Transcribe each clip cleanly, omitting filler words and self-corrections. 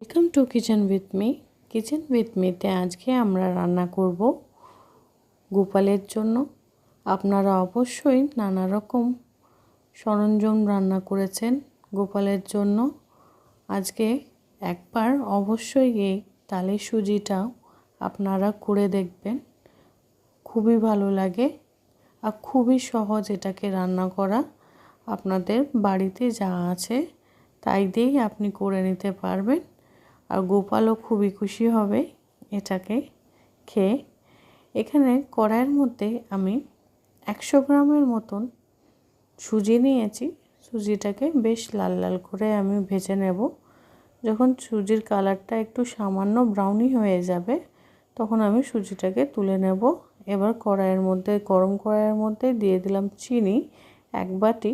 Welcome to kitchen with মিতে আজকে আমরা রান্না করব গোপালের জন্য। আপনারা অবশ্যই নানা রকম সরঞ্জাম রান্না করেছেন গোপালের জন্য। আজকে একবার অবশ্যই এই তালের সুজিটাও আপনারা করে দেখবেন, খুবই ভালো লাগে আর খুবই সহজ এটাকে রান্না করা। আপনাদের বাড়িতে যা আছে তাই দিয়েই আপনি করে নিতে পারবেন, আর গোপালও খুবই খুশি হবে এটাকে খেয়ে। এখানে কড়াইয়ের মধ্যে আমি 100 গ্রামের মতন সুজি নিয়েছি। সুজিটাকে বেশ লাল লাল করে আমি ভেজে নেব। যখন সুজির কালারটা একটু সামান্য ব্রাউনি হয়ে যাবে তখন আমি সুজিটাকে তুলে নেব। এবার গরম কড়াইয়ের মধ্যে দিয়ে দিলাম চিনি 1 বাটি,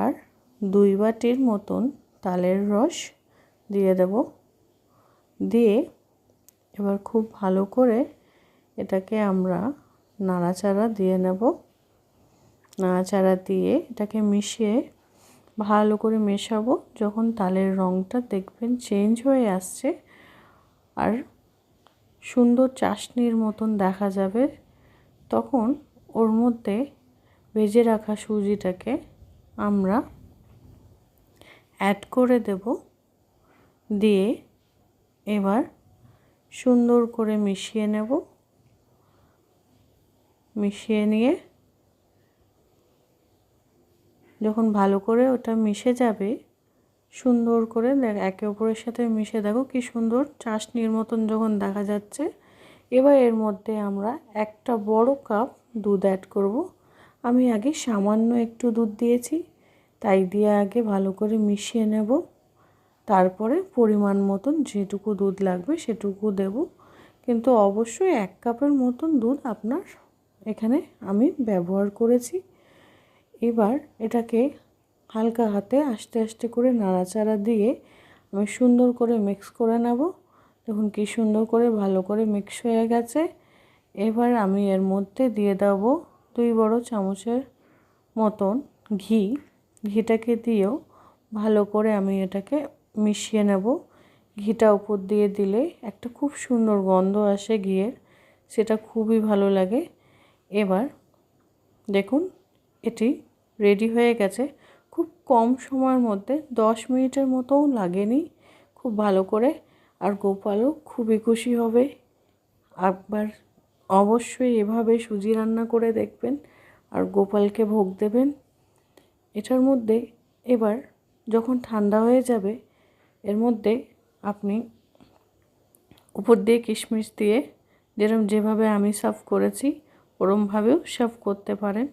আর 2 বাটির মতন তালের রস দিয়ে দেব। দিয়ে এবার খুব ভালো করে এটাকে আমরা নাড়াচাড়া দিয়ে নেব। নাড়াচাড়া দিয়ে এটাকে মিশিয়ে ভালো করে মেশাবো। যখন তালের রঙটা দেখবেন চেঞ্জ হয়ে আসছে আর সুন্দর চাশনির মতন দেখা যাবে, তখন ওর মধ্যে ভেজে রাখা সুজিটাকে আমরা অ্যাড করে দেব। দিয়ে এবার সুন্দর করে মিশিয়ে নেব। মিশিয়ে নিয়ে যখন ভালো করে ওটা মিশে যাবে, সুন্দর করে একে অপরের সাথে মিশে দেখো কি সুন্দর চাশনির মতন যখন দেখা যাচ্ছে, এবার এর মধ্যে আমরা একটা বড় কাপ দুধ অ্যাড করব। আমি আগে সামান্য একটু দুধ দিয়েছি, তাই দিয়ে আগে ভালো করে মিশিয়ে নেব। তারপরে পরিমাণ মতন যেটুকু দুধ লাগবে সেটুকু দেব, কিন্তু অবশ্যই 1 কাপের মতন দুধ আপনার এখানে আমি ব্যবহার করেছি। এবার এটাকে হালকা হাতে আস্তে আস্তে করে নাড়াচাড়া দিয়ে আমি সুন্দর করে মিক্স করে নেব। দেখুন কি সুন্দর করে ভালো করে মিক্স হয়ে গেছে। এবার আমি এর মধ্যে দিয়ে দেব 2 বড় চামচের মতন ঘি। ঘিটাকে দিয়েও ভালো করে আমি এটাকে মিশিয়ে নেব। ঘিটা উপর দিয়ে দিলে একটা খুব সুন্দর গন্ধ আসে ঘিয়ের, সেটা খুবই ভালো লাগে। এবার দেখুন এটি রেডি হয়ে গেছে। খুব কম সময়ের মধ্যে 10 মিনিটের মতোও লাগেনি, খুব ভালো করে। আর গোপালও খুবই খুশি হবে। একবার অবশ্যই এভাবে সুজি রান্না করে দেখবেন আর গোপালকে ভোগ দেবেন। এটার মধ্যে এবার যখন ঠান্ডা হয়ে যাবে এর মধ্যে আপনি উপর দিয়ে কিশমিশ দিয়ে যেভাবে আমি সার্ভ করেছি ওরমভাবেও সার্ভ করতে পারেন।